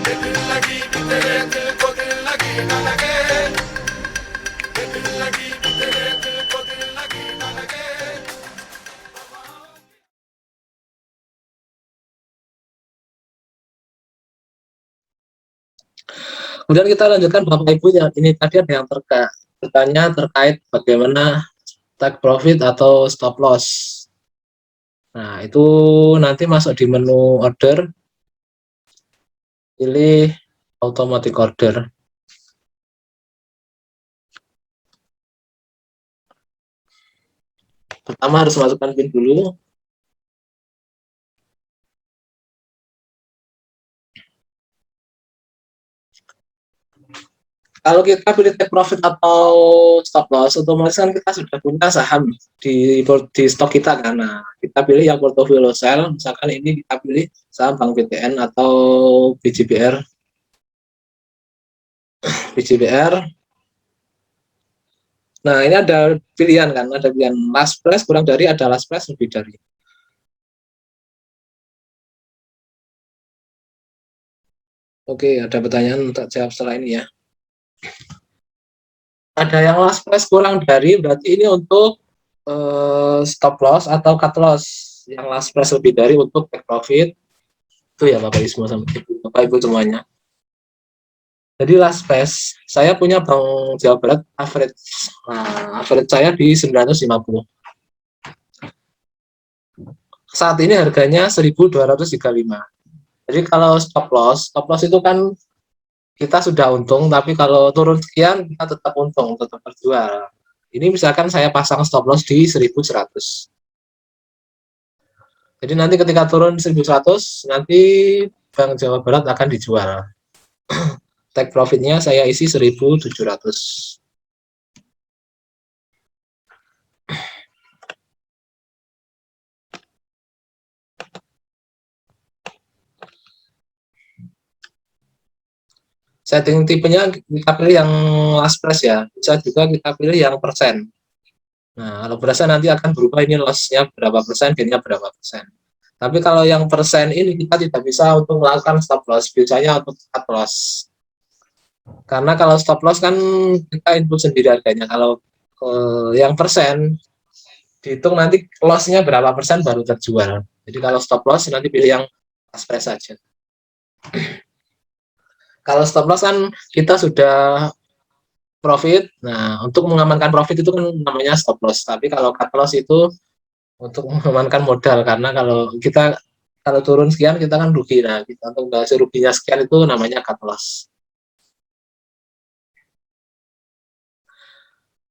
दिल लगी कि तेरे दिल को दिल लगी न लगे, दिल लगी कि तेरे दिल को दिल लगी न लगे। Kemudian kita lanjutkan Bapak Ibu, yang ini tadi ada yang bertanya terkait bagaimana take profit atau stop loss. Nah, itu nanti masuk di menu order, pilih automatic order. Pertama harus masukkan PIN dulu. Kalau kita pilih take profit atau stop loss, otomatis kan kita sudah punya saham di stok kita kan. Nah, kita pilih yang portfolio sell, misalkan ini kita pilih saham Bank BTN atau BJBR. Nah, ini ada pilihan kan, ada pilihan last price kurang dari, ada last price lebih dari. Oke, ada pertanyaan untuk jawab setelah ini ya. Ada yang last price kurang dari, berarti ini untuk stop loss atau cut loss. Yang last price lebih dari untuk take profit. Itu ya Bapak Ibu semua, sama Bapak Ibu semuanya. Jadi last price, saya punya Bank Jawa Barat average. Nah, average saya di 950. Saat ini harganya 1235. Jadi kalau stop loss itu kan kita sudah untung, tapi kalau turun sekian kita tetap untung, tetap berjual. Ini misalkan saya pasang stop loss di 1100. Jadi nanti ketika turun 1100, nanti Bank Jawa Barat akan dijual. Take profitnya saya isi 1700. Setting tipenya kita pilih yang last price ya, bisa juga kita pilih yang persen. Nah, kalau persen nanti akan berubah, ini loss-nya berapa persen, gain-nya berapa persen. Tapi kalau yang persen ini kita tidak bisa untuk melakukan stop loss, biasanya untuk cut loss. Karena kalau stop loss kan kita input sendiri harganya. Kalau yang persen dihitung nanti loss-nya berapa persen baru terjual. Jadi kalau stop loss nanti pilih yang last price saja. Kalau stop loss kan kita sudah profit. Nah, untuk mengamankan profit itu kan namanya stop loss. Tapi kalau cut loss itu untuk mengamankan modal, karena kalau turun sekian kita kan rugi. Nah, kita untuk hasil ruginya sekian itu namanya cut loss.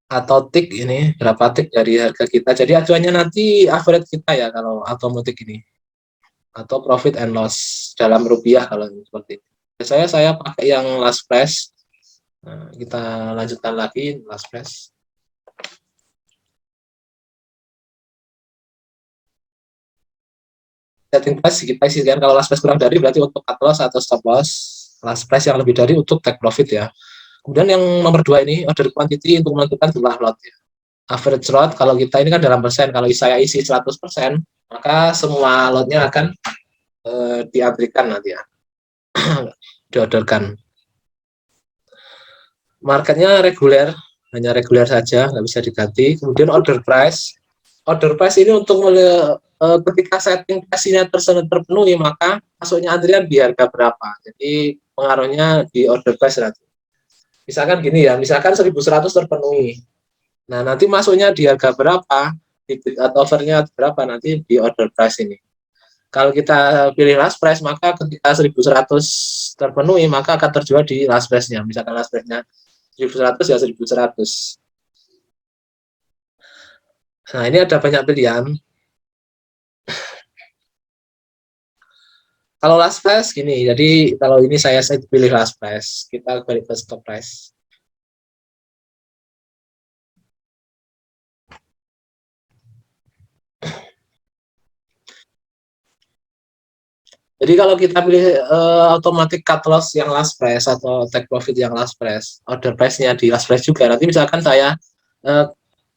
Atau tick, ini berapa tick dari harga kita. Jadi acuannya nanti average kita ya kalau automatic ini. Atau profit and loss dalam rupiah kalau seperti itu. Biasanya saya pakai yang last price. Nah, kita lanjutkan lagi last price. Setting price kita isikan, kalau last price kurang dari berarti untuk cut loss atau stop loss. Last price yang lebih dari untuk take profit ya. Kemudian yang nomor 2 ini order quantity untuk menentukan jumlah lot ya. Average lot, kalau kita ini kan dalam persen, kalau saya isi 100%, maka semua lotnya akan diantrikan nanti ya. Diorderkan. Marketnya reguler, hanya reguler saja, nggak bisa diganti. Kemudian order price ini untuk ketika setting price-nya terpenuhi, maka masuknya antrian di harga berapa. Jadi pengaruhnya di order price nanti. Misalkan gini ya, misalkan 1100 terpenuhi. Nah, nanti masuknya di harga berapa, di bid atau offer-nya berapa nanti di order price ini. Kalau kita pilih last price, maka ketika 1100 terpenuhi, maka akan terjual di last price-nya. Misalkan last price-nya 1100 ya 1100. Nah, ini ada banyak pilihan. Kalau last price gini, jadi kalau ini saya pilih last price, kita balik ke stop price. Jadi kalau kita pilih automatic cut loss yang last price atau take profit yang last price, order price-nya di last price juga. Nanti misalkan saya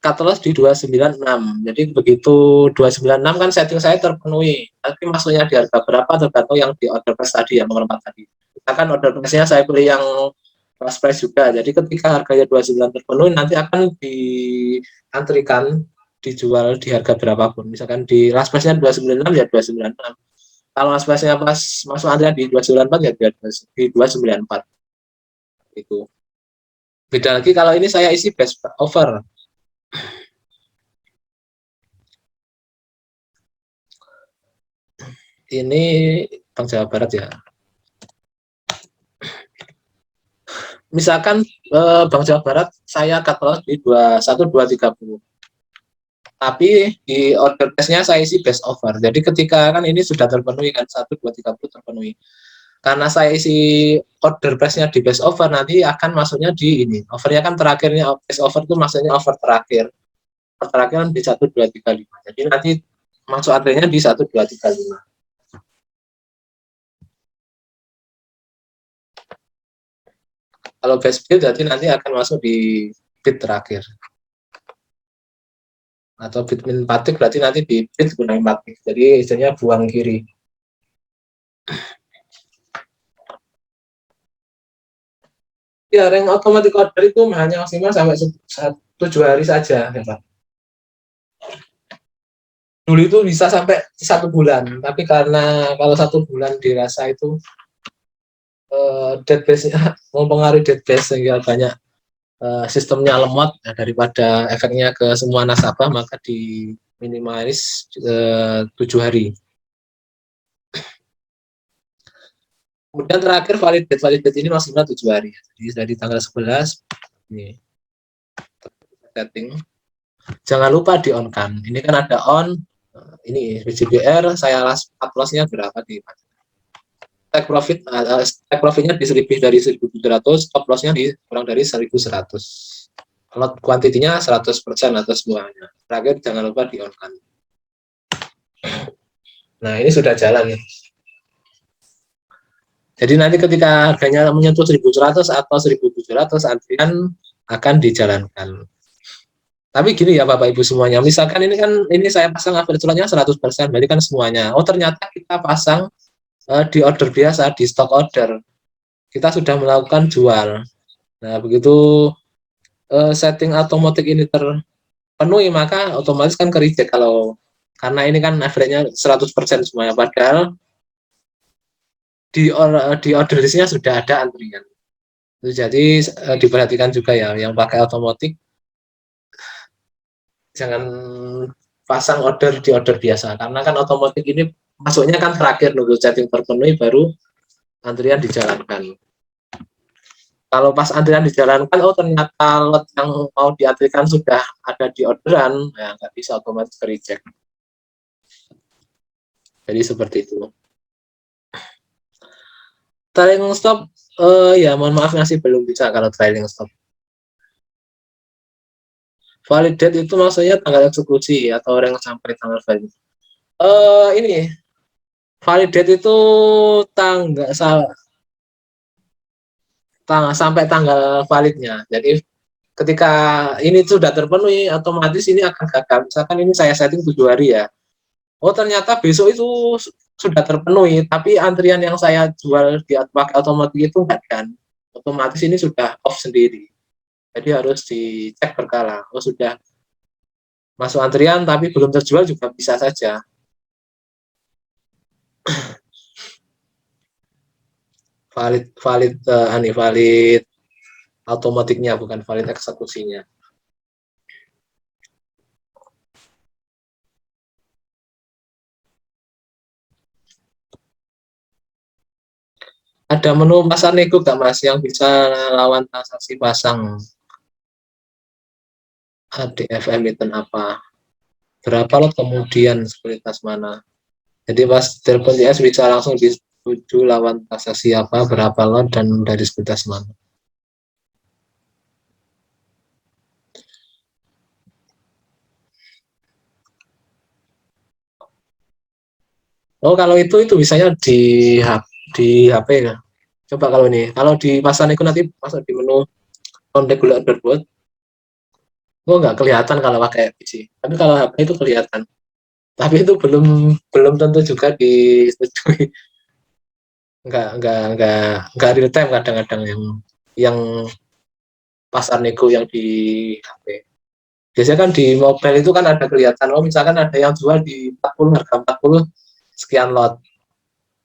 cut loss di 296. Jadi begitu 296 kan setting saya terpenuhi. Tapi masuknya di harga berapa tergantung yang di order price tadi, yang nomor 4 tadi. misalkan order price-nya saya pilih yang last price juga. Jadi ketika harganya 29 terpenuhi, nanti akan diantrikan dijual di harga berapapun. Misalkan di last price-nya 296 ya 296. Kalau last price-nya pas masuk antrian di 294 ya di 294. Itu. Beda lagi kalau ini saya isi best offer. Ini Bank Jawa Barat ya. Misalkan Bank Jawa Barat saya cut loss di 21230. Tapi di order price-nya saya isi best offer. Jadi ketika kan ini sudah terpenuhi kan 1230 terpenuhi. Karena saya isi order price-nya di best offer, nanti akan masuknya di ini. Offernya kan terakhirnya best offer itu maksudnya offer terakhir. Offer terakhir kan di 1235. Jadi nanti masuk antriannya di 1235. Kalau best bid jadi nanti akan masuk di bid terakhir. Atau bid min 4 tick berarti nanti di bid gunain 4 tick. Jadi istilahnya buang kiri. Ya, rank automatic order itu hanya maksimal sampai 7 hari saja, ya Pak. Dulu itu bisa sampai 1 bulan, tapi karena kalau 1 bulan dirasa itu dead base-nya mempengaruhi dead base sehingga banyak sistemnya lemot, ya, daripada efeknya ke semua nasabah maka di minimalis 7 hari. Kemudian terakhir validate ini maksimal 7 hari. Jadi dari tanggal 11 ini setting. Jangan lupa di on kan. Ini kan ada on, ini BJBR saya cut loss-nya berapa di take profitnya di lebih dari 1.700, stop loss-nya di kurang dari 1.100. Lot kuantitinya 100% atau semuanya. Terakhir jangan lupa di on kan. Nah, ini sudah jalan ya. Jadi nanti ketika harganya menyentuh 1.100 atau 1.700 antrian akan dijalankan. Tapi gini ya Bapak Ibu semuanya, misalkan ini saya pasang average lot-nya 100%, berarti kan semuanya. Oh ternyata kita pasang di order biasa, di stock order. Kita sudah melakukan jual. Nah, begitu setting otomatis ini terpenuhi, maka otomatis kan ke reject karena ini kan average-nya 100% semuanya, padahal di order list-nya sudah ada antrian. Jadi diperhatikan juga ya, yang pakai otomatis jangan pasang order di order biasa, karena kan otomatis ini masuknya kan terakhir nunggu setting terpenuhi baru antrian dijalankan. Kalau pas antrian dijalankan, oh ternyata lot yang mau diantrikan sudah ada di orderan, ya nggak bisa otomatis ke reject. Jadi seperti itu. Trailing stop, ya mohon maaf masih belum bisa kalau trailing stop. Validate itu maksudnya tanggal eksekusi atau orang sampai tanggal valid. Ini validate itu sampai tanggal validnya. Jadi ketika ini sudah terpenuhi, otomatis ini akan gagal. Misalkan ini saya setting 7 hari ya. Oh ternyata besok itu sudah terpenuhi, tapi antrian yang saya jual di pakai otomatis itu enggak kan. Otomatis ini sudah off sendiri. Jadi harus dicek berkala. Oh sudah masuk antrian tapi belum terjual juga bisa saja. Valid otomatiknya bukan valid eksekusinya. Ada menu pasar nego nggak Mas yang bisa lawan transaksi pasang? ADF emiten apa? Berapa lot kemudian sekuritas mana? Jadi pas telepon TS bisa langsung dituju lawan transaksi apa, berapa lot dan dari sekuritas mana? Oh kalau itu bisanya di HP ya. Coba kalau di pasar itu nanti masuk di menu non regular order board. Oh nggak kelihatan kalau pakai PC. Tapi kalau HP itu kelihatan. Tapi itu belum tentu juga disetujui. nggak real time kadang-kadang yang pasar nego yang di HP. Biasanya kan di mobile itu kan ada kelihatan, oh misalkan ada yang jual di 40, harga 40 sekian lot.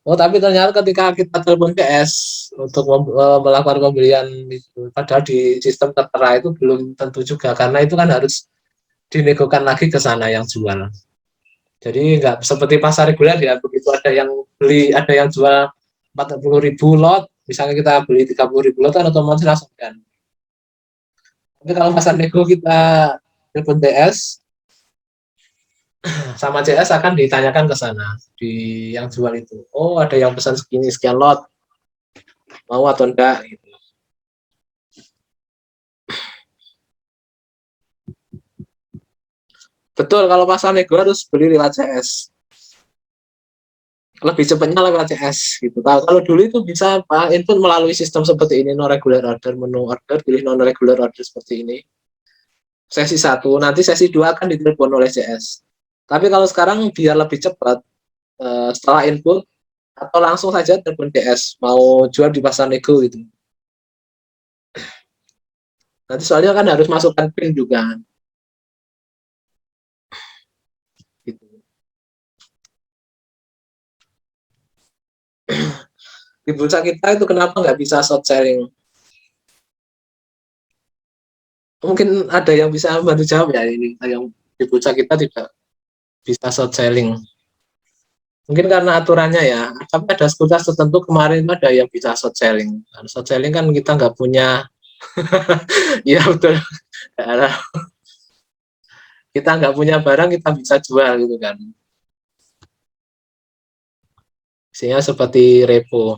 Oh tapi ternyata ketika kita telepon PS untuk melakukan pembelian itu, padahal di sistem tertera itu belum tentu juga, karena itu kan harus dinegokan lagi ke sana yang jual. Jadi nggak seperti pasar reguler ya, begitu ada yang beli, ada yang jual 40.000 lot, misalnya kita beli 30.000 lot kan otomatis langsung kan. Tapi kalau pasar nego kita telepon TS, sama CS akan ditanyakan ke sana di yang jual itu. Oh ada yang pesan segini sekian lot, mau atau enggak gitu. Betul, kalau pasar nego harus beli lewat CS. Lebih cepatnya lewat CS gitu. Kalau dulu itu bisa Pak input melalui sistem seperti ini, no regular order, menu order, pilih non regular order seperti ini. Sesi 1, nanti sesi 2 akan ditelepon oleh CS. Tapi kalau sekarang biar lebih cepat, setelah input atau langsung saja telepon CS mau jual di pasar nego gitu. Nanti soalnya kan harus masukkan PIN juga. Gitu. Di bursa kita itu kenapa nggak bisa short selling? Mungkin ada yang bisa bantu jawab ya ini, yang di bursa kita tidak bisa short selling. Mungkin karena aturannya ya, tapi ada sekuritas tertentu kemarin ada yang bisa short selling. Short selling kan kita nggak punya, ya betul, kita nggak punya barang kita bisa jual gitu kan. Misalnya seperti repo,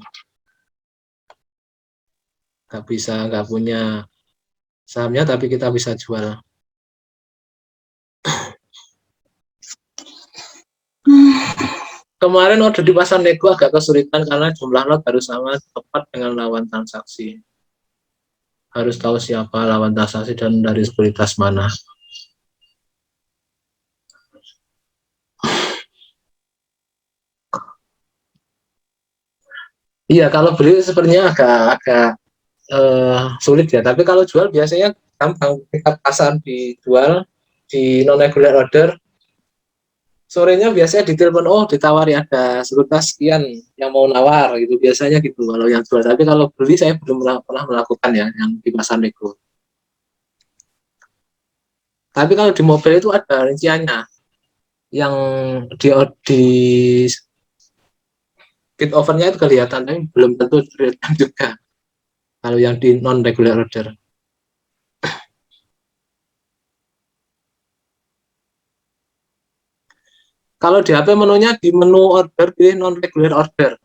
nggak punya sahamnya tapi kita bisa jual. Kemarin order di pasar nego agak kesulitan karena jumlah lot harus sama tepat dengan lawan transaksi. Harus tahu siapa lawan transaksi dan dari sekuritas mana. Iya, kalau beli sepertinya agak sulit ya. Tapi kalau jual biasanya gampang. Kita pasar dijual di non regular order. Sorenya biasanya ditelepon, oh ditawari ada sekuritas sekian yang mau nawar gitu. Biasanya gitu kalau yang jual. Tapi kalau beli saya belum pernah melakukan ya yang di pasar nego. Tapi kalau di mobil itu ada rinciannya. Yang di bid overnya itu kelihatan, tapi belum tentu real time juga. Kalau yang di non regular order. Kalau di HP menunya di menu order pilih non regular order.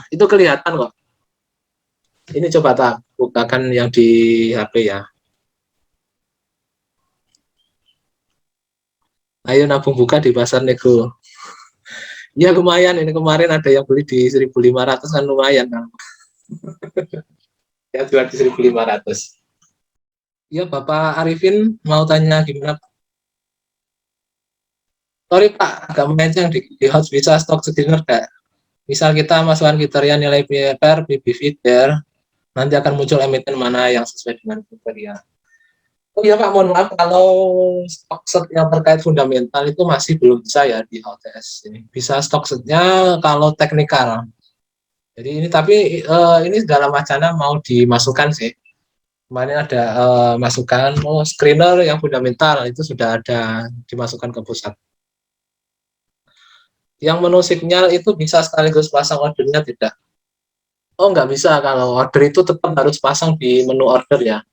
Itu kelihatan kok. Ini coba tak bukakan yang di HP ya. Ayo nabung buka di pasar nego. Ya lumayan, ini kemarin ada yang beli di 1.500 kan lumayan kan. Yang jual di 1.500. Ya Bapak Arifin mau tanya gimana? Sorry Pak, agak melenceng di hot bisa stok screener gak? Misal kita masukkan kriteria nilai PR, PB feeder, nanti akan muncul emiten mana yang sesuai dengan kriteria. Oh iya Pak, mohon maaf kalau stok set yang terkait fundamental itu masih belum bisa ya di HOTS ini. Bisa stok setnya kalau teknikal. Jadi ini tapi ini dalam wacana mau dimasukkan sih. Kemarin ada masukan, oh screener yang fundamental itu sudah ada dimasukkan ke pusat. Yang menu signal itu bisa sekaligus pasang ordernya tidak? Oh nggak bisa, kalau order itu tetap harus pasang di menu order ya.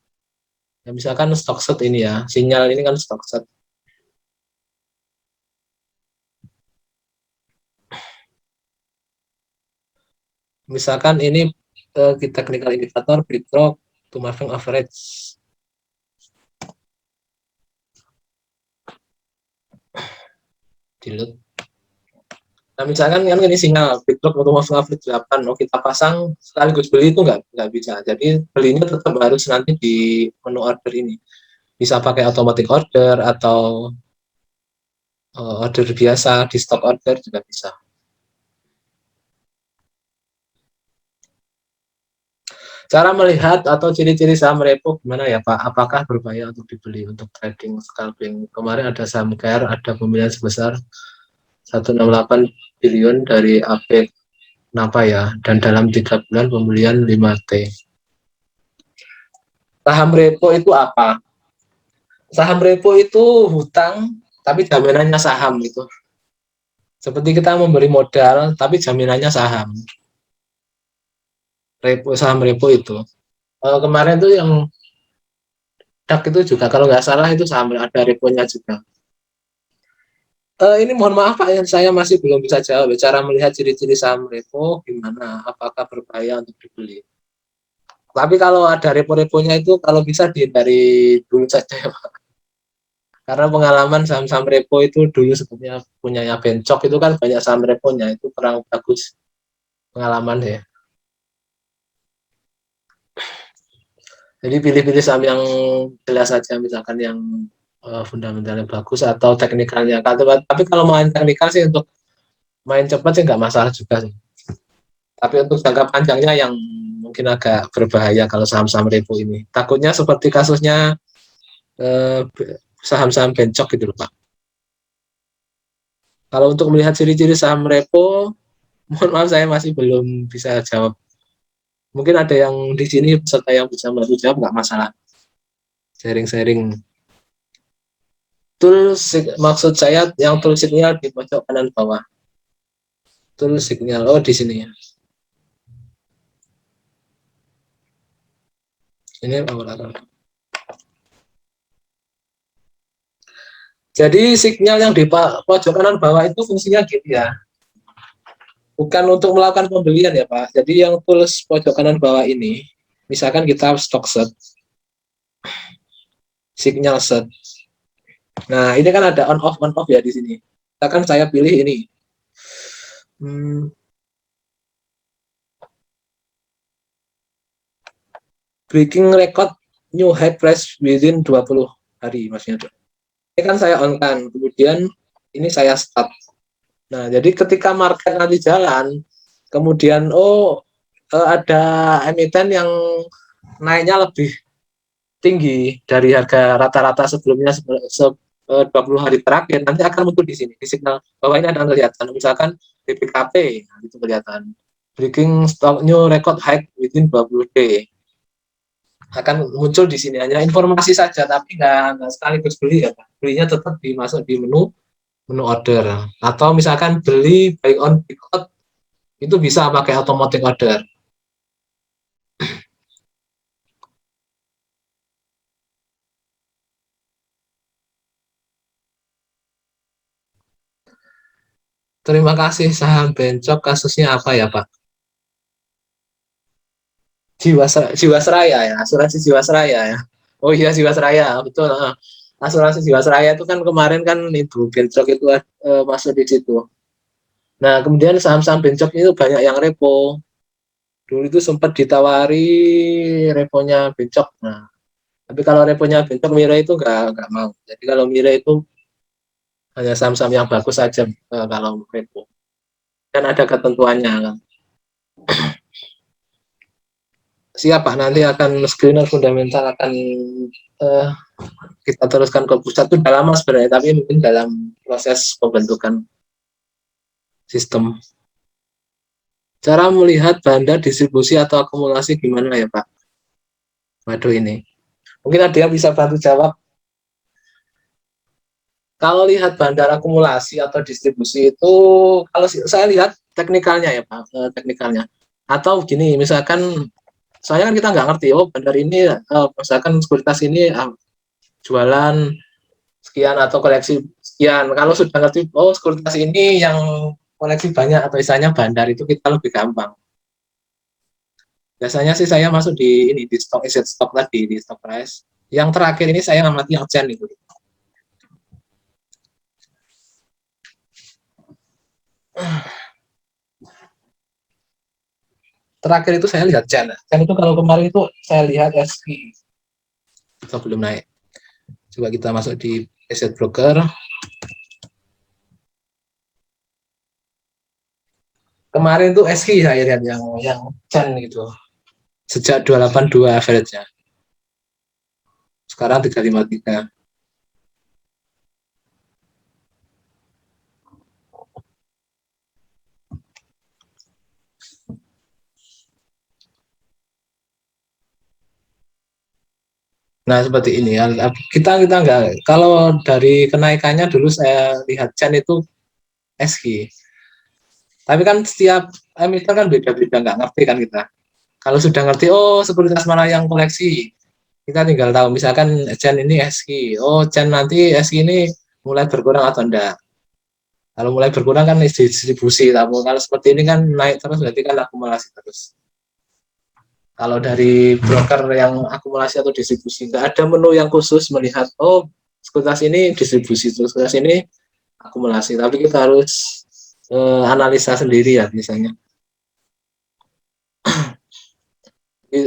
Ya misalkan stock set ini ya, sinyal ini kan stock set. Misalkan ini kita technical indicator Bitrog to moving average. Dilute. Nah misalkan kan ini sinyal Bitrog to moving average 8, oh kita pasang sekaligus beli itu nggak bisa. Jadi belinya tetap harus nanti di menu order ini. Bisa pakai automatic order atau order biasa di stock order juga bisa. Cara melihat atau ciri-ciri saham repo gimana ya Pak? Apakah berbahaya untuk dibeli untuk trading scalping? Kemarin ada saham Care, ada pembelian sebesar 168 billion dari AP Napa ya, dan dalam 3 bulan pembelian 5T. Saham repo itu apa? Saham repo itu hutang, tapi jaminannya saham itu. Seperti kita memberi modal, tapi jaminannya saham. Repo, saham repo itu. Kemarin tuh yang DAX itu juga kalau nggak salah itu saham ada reponya juga. Ini mohon maaf Pak, saya masih belum bisa jawab. Cara melihat ciri-ciri saham repo gimana? Apakah berbahaya untuk dibeli? Tapi kalau ada repo-reponya itu kalau bisa dihindari dulu saja ya Pak. Karena pengalaman saham-saham repo itu dulu sebetulnya punyanya Bencok itu kan banyak saham reponya itu kurang bagus pengalaman ya. Jadi pilih-pilih saham yang jelas saja, misalkan yang fundamentalnya bagus atau teknikalnya. Tapi kalau main teknikal sih untuk main cepat sih nggak masalah juga sih. Tapi untuk jangka panjangnya yang mungkin agak berbahaya kalau saham-saham repo ini. Takutnya seperti kasusnya eh, saham-saham bencok gitu loh Pak. Kalau untuk melihat ciri-ciri saham repo, mohon maaf saya masih belum bisa jawab. Mungkin ada yang di sini peserta yang bisa bantu jawab, nggak masalah. Sharing-sharing. Maksud saya yang tool signal di pojok kanan bawah. Tool signal, oh di sini ya. Ini awal-awal. Jadi sinyal yang di pojok kanan bawah itu fungsinya gitu ya. Bukan untuk melakukan pembelian ya Pak. Jadi yang tools pojok kanan bawah ini, misalkan kita stock set, signal set. Nah ini kan ada on off ya di sini. Misalkan saya pilih ini. Breaking record new high price within 20 hari maksudnya. Ini kan saya on kan, kemudian ini saya start. Nah, jadi ketika market nanti jalan, kemudian ada emiten yang naiknya lebih tinggi dari harga rata-rata sebelumnya 20 hari terakhir, nanti akan muncul di sini, di signal bahwa ini ada kelihatan, misalkan BPKP, nah, itu kelihatan. Breaking stock new record high within 20 day. Akan muncul di sini hanya informasi saja, tapi nggak sekaligus beli ya Pak. Belinya tetap dimasuk di menu order. Atau misalkan beli buy on pick out itu bisa pakai automatic order. Terima kasih saham bencok kasusnya apa ya Pak? Jiwasraya ya, asuransi Jiwasraya ya. Oh iya Jiwasraya, betul. Asuransi Jiwasraya itu kan kemarin kan itu bencok itu masuk di situ. Nah kemudian saham-saham bencok itu banyak yang repo. Dulu itu sempat ditawari reponya bencok. Nah, tapi kalau reponya bencok Mira itu nggak mau. Jadi kalau Mira itu hanya saham-saham yang bagus saja kalau repo. Dan ada ketentuannya kan. Siapa nanti akan screener fundamental akan uh, kita teruskan ke pusat itu udah lama sebenarnya, tapi mungkin dalam proses pembentukan sistem. Cara melihat banda distribusi atau akumulasi gimana ya Pak? Waduh ini. Mungkin ada yang bisa bantu jawab. Kalau lihat bandar akumulasi atau distribusi itu, kalau saya lihat teknikalnya ya Pak, teknikalnya. Atau gini, misalkan saya kan kita nggak ngerti, oh bandar ini, misalkan sekuritas ini jualan sekian atau koleksi sekian. Kalau sudah ngerti, oh sekuritas ini yang koleksi banyak atau misalnya bandar itu kita lebih gampang. Biasanya sih saya masuk di ini di stock exit stock tadi di stock price. Yang terakhir ini saya ngamati yang Chen itu. Terakhir itu saya lihat Chen. Chen itu kalau kemarin itu saya lihat SQ. Kita belum naik. Coba kita masuk di asset broker. Kemarin tuh SQ saya lihat yang Chen gitu. sejak 282 average-nya. Sekarang 353. Nah, seperti ini ya. Kita nggak, kalau dari kenaikannya dulu saya lihat Chen itu SG. Tapi kan setiap emiten kan beda-beda, nggak ngerti kan kita. Kalau sudah ngerti, oh sekuritas mana yang koleksi, kita tinggal tahu. Misalkan Chen ini SG, oh Chen nanti SG ini mulai berkurang atau enggak. Kalau mulai berkurang kan distribusi, tapi kalau seperti ini kan naik terus, berarti kan akumulasi terus. Kalau dari broker yang akumulasi atau distribusi, nggak ada menu yang khusus melihat, oh sekuritas ini distribusi, sekuritas ini akumulasi. Tapi kita harus analisa sendiri ya biasanya.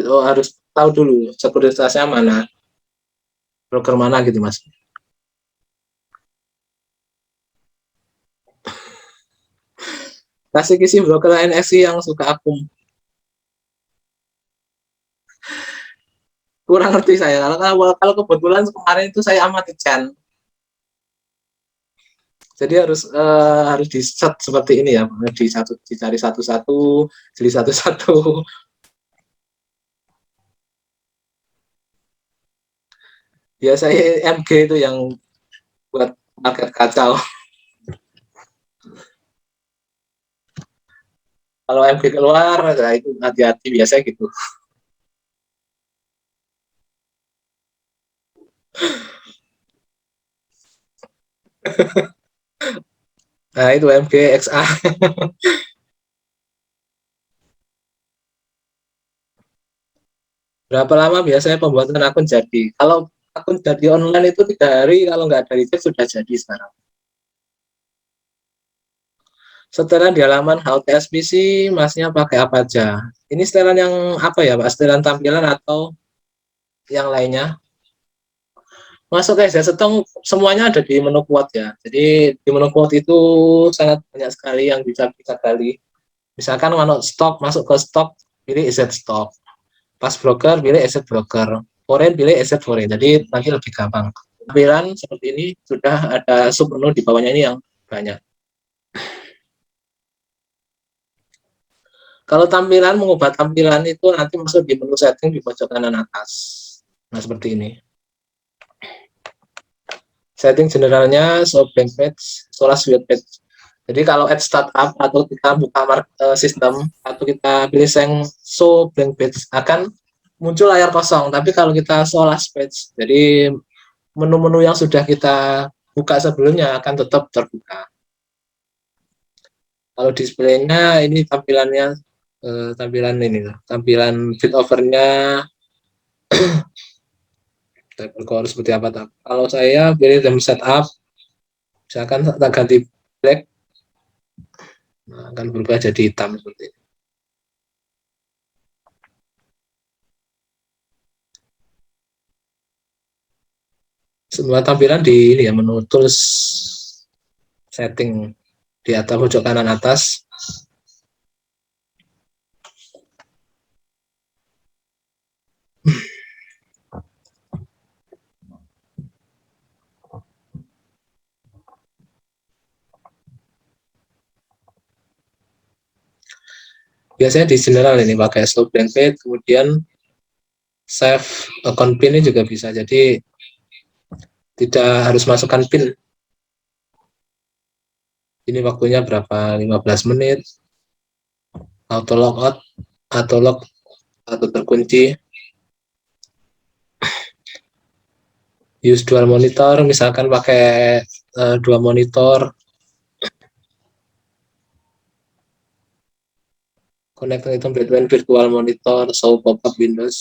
Oh, harus tahu dulu sekuritasnya mana, broker mana gitu mas. Kasih kisi broker NXI yang suka akum. Kurang ngerti saya. Kalau kebetulan kemarin itu saya amati Chan. Jadi harus di set seperti ini ya, dicari satu-satu, jadi satu-satu. Biasanya MG itu yang buat market kacau. Kalau MG keluar, nah itu hati-hati biasanya gitu. Nah itu MG XA. Berapa lama biasanya pembuatan akun jadi? Kalau akun jadi online itu 3 hari, kalau nggak ada reject sudah jadi sekarang. Setelan di halaman HTSPC, masnya pakai apa aja? Ini setelan yang apa ya Pak? Setelan tampilan atau yang lainnya? Masuk ke Zetong, semuanya ada di menu quote ya. Jadi di menu quote itu sangat banyak sekali yang bisa kita gali. Misalkan masuk ke stok, pilih EZ stock. Pas broker, pilih EZ broker. Foreign, pilih EZ foreign. Jadi nanti lebih gampang. Tampilan seperti ini sudah ada sub menu di bawahnya ini yang banyak. Kalau tampilan, mengubah tampilan itu nanti masuk di menu setting di pojok kanan atas. Nah, seperti ini. Setting generalnya, show blank page, solas web page. Jadi kalau add startup atau kita buka sistem atau kita pilih yang show blank page, akan muncul layar kosong. Tapi kalau kita show last page, jadi menu-menu yang sudah kita buka sebelumnya akan tetap terbuka. Kalau displaynya ini tampilannya tampilan feed overnya table core seperti apa. Kalau saya pilih jam setup, misalkan tak ganti black, nah, akan berubah jadi hitam seperti ini. Semua tampilan di ini ya, menu tools setting di atas pojok kanan atas. Biasanya di general ini pakai stop blank page, kemudian save account pin ini juga bisa. Jadi tidak harus masukkan pin. Ini waktunya berapa? 15 menit. Auto logout atau log atau terkunci. Use dual monitor, misalkan pakai 2 monitor. Connect item between virtual monitor, show pop-up Windows,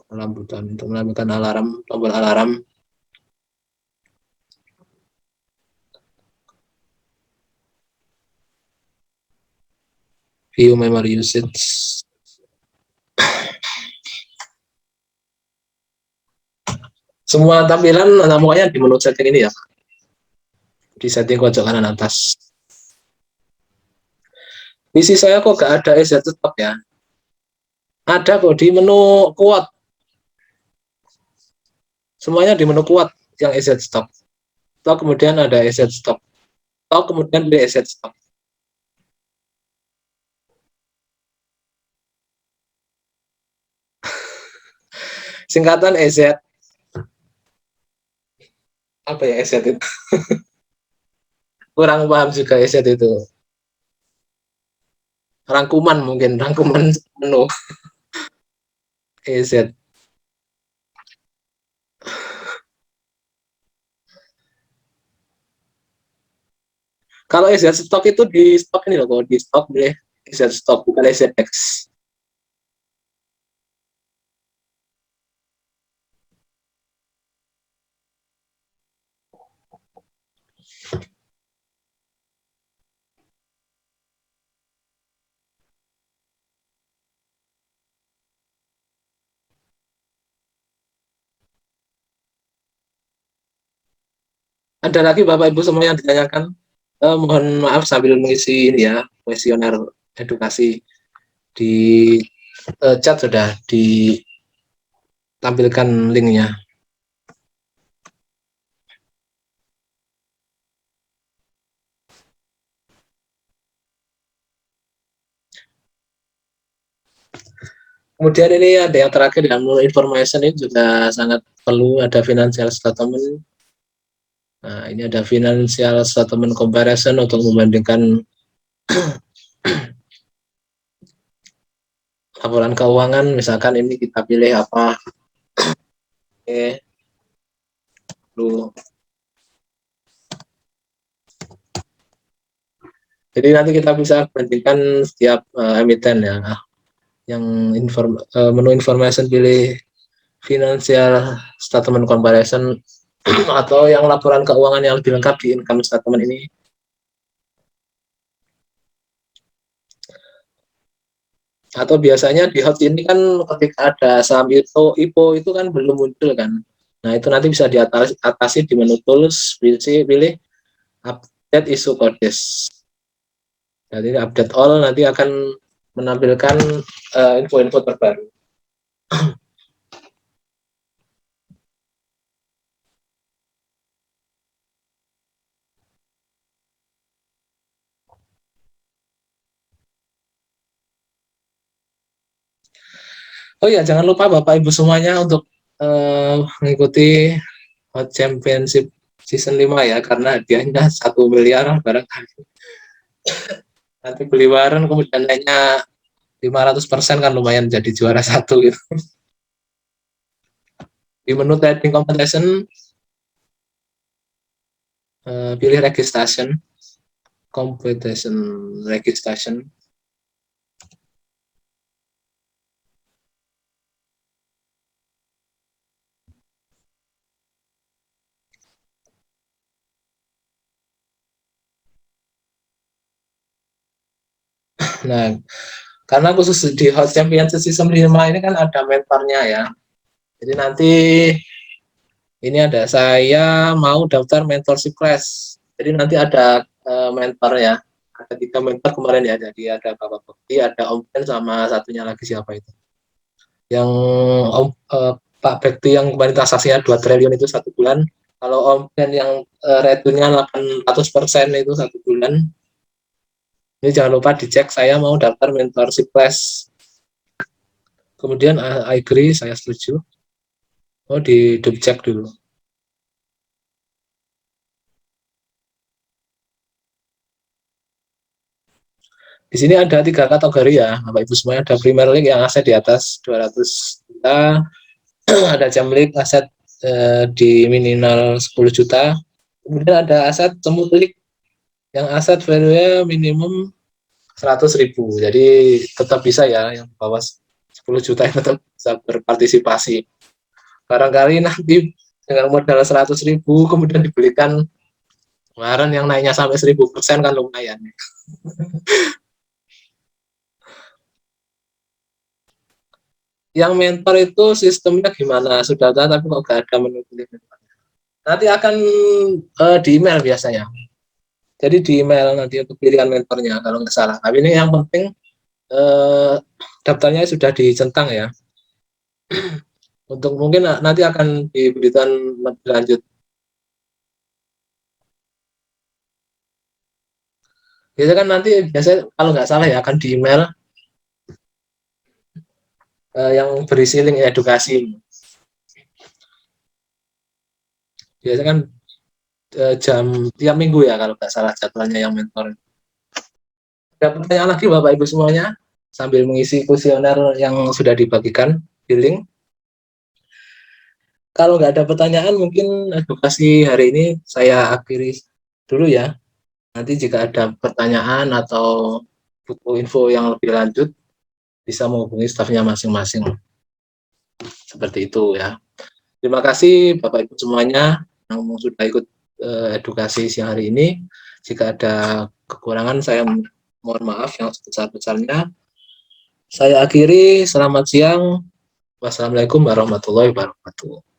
lamputan untuk melakukan alarm, tombol alarm. View memory usage. Semua tampilan pokoknya di menu setting ini ya. Di setting pojok kanan atas. PC saya kok gak ada EZ stop ya. Ada kok di menu kuat, semuanya di menu kuat yang asset stock. Stock kemudian ada asset stock. Stock kemudian beli asset stock. Singkatan asset, apa ya asset itu? Kurang paham juga asset itu. Rangkuman mungkin, rangkuman menu asset. Kalau asset stock itu di stok ini loh, kalau di stok boleh asset stock bukan asset X. Ada lagi Bapak Ibu semua yang ditanyakan? Mohon maaf sambil mengisi ini ya, kuesioner edukasi di chat sudah ditampilkan linknya. Kemudian ini ada yang terakhir yang information ini juga sangat perlu, ada financial statement. Nah, ini ada financial statement comparison untuk membandingkan laporan keuangan. Misalkan ini kita pilih apa? Oke, dulu. Jadi nanti kita bisa bandingkan setiap emiten ya. Yang menu information pilih financial statement comparison atau yang laporan keuangan yang lebih lengkap di income statement ini. Atau biasanya di hot ini kan ketika ada saham IPO itu kan belum muncul kan. Nah itu nanti bisa diatasi di menu tools, pilih update isu codes. Jadi update all nanti akan menampilkan info-info terbaru. Oh ya, jangan lupa Bapak Ibu semuanya untuk mengikuti Hot Championship Season 5 ya, karena hadiahnya 1 miliar barangkali. Nanti beli bareng kemudian naiknya 500% kan lumayan jadi juara 1 gitu. Di menu trading competition, pilih registration, competition registration. Nah, karena khusus di Hot Championship Season 5 ini kan ada mentornya ya. Jadi nanti ini ada saya mau daftar mentorship class. Jadi nanti ada mentor ya. Ada 3 mentor kemarin ya. Jadi ada Bapak Bekti, ada Om Ben sama satunya lagi siapa itu. Yang Pak Bekti yang kemarin transaksinya 2 triliun itu 1 bulan. Kalau Om Ben yang returnya 800% itu 1 bulan. Ini jangan lupa dicek, saya mau daftar mentorship class. Kemudian I agree, saya setuju. Oh, di cek dulu. Di sini ada 3 kategori ya, Bapak Ibu semuanya. Ada Premier League yang aset di atas 200 juta, ada Jam League aset di minimal 10 juta. Kemudian ada aset Semut League yang aset value-nya minimum 100.000. Jadi tetap bisa ya, yang bawah 10 juta tetap bisa berpartisipasi. Barangkali nanti dengan modal 100.000 kemudian dibelikan kemarin yang naiknya sampai 1000% kan lumayan. Yang mentor itu sistemnya gimana? Sudah tahu tapi kok nggak ada menu pilih mentor. Nanti akan di email biasanya. Jadi di email nanti untuk pilihan mentornya kalau nggak salah. Tapi ini yang penting daftarnya sudah dicentang ya. Untuk mungkin nanti akan diberikan lebih lanjut. Biasanya kan nanti biasanya kalau nggak salah ya akan di email yang berisi link edukasi. Biasanya kan jam tiap minggu ya kalau nggak salah jadwalnya yang mentor. Ada pertanyaan lagi Bapak Ibu semuanya sambil mengisi kuesioner yang sudah dibagikan di link. Kalau nggak ada pertanyaan mungkin edukasi hari ini saya akhiri dulu ya. Nanti jika ada pertanyaan atau butuh info yang lebih lanjut bisa menghubungi stafnya masing-masing. Seperti itu ya. Terima kasih Bapak Ibu semuanya yang sudah ikut edukasi siang hari ini. Jika ada kekurangan saya mohon maaf yang sebesar-besarnya. Saya akhiri, selamat siang. Wassalamualaikum warahmatullahi wabarakatuh.